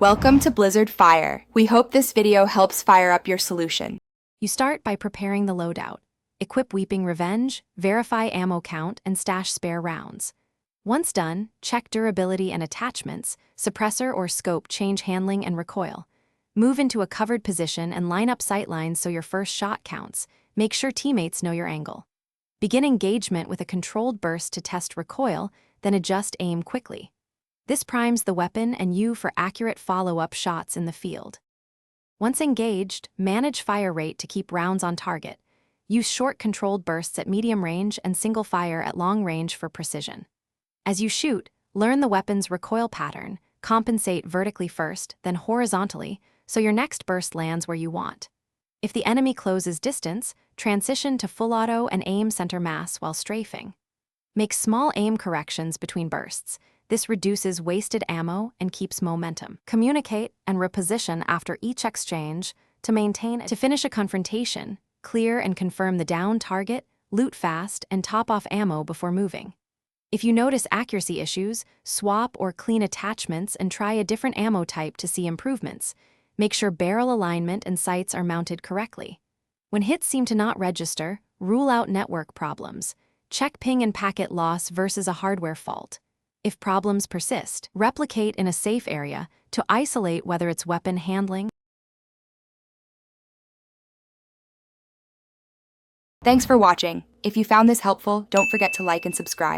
Welcome to Blizzard Fire. We hope this video helps fire up your solution. You start by preparing the loadout. Equip Weeping Revenge, verify ammo count, and stash spare rounds. Once done, check durability and attachments, suppressor or scope change handling and recoil. Move into a covered position and line up sightlines so your first shot counts. Make sure teammates know your angle. Begin engagement with a controlled burst to test recoil, then adjust aim quickly. This primes the weapon and you for accurate follow-up shots in the field. Once engaged, manage fire rate to keep rounds on target. Use short controlled bursts at medium range and single fire at long range for precision. As you shoot, learn the weapon's recoil pattern, compensate vertically first, then horizontally, so your next burst lands where you want. If the enemy closes distance, transition to full auto and aim center mass while strafing. Make small aim corrections between bursts. This reduces wasted ammo and keeps momentum. Communicate and reposition after each exchange to finish a confrontation, clear and confirm the down target, loot fast, and top off ammo before moving. If you notice accuracy issues, swap or clean attachments and try a different ammo type to see improvements. Make sure barrel alignment and sights are mounted correctly. When hits seem to not register, rule out network problems. Check ping and packet loss versus a hardware fault. If problems persist, replicate in a safe area to isolate whether it's weapon handling. Thanks for watching. If you found this helpful, don't forget to like and subscribe.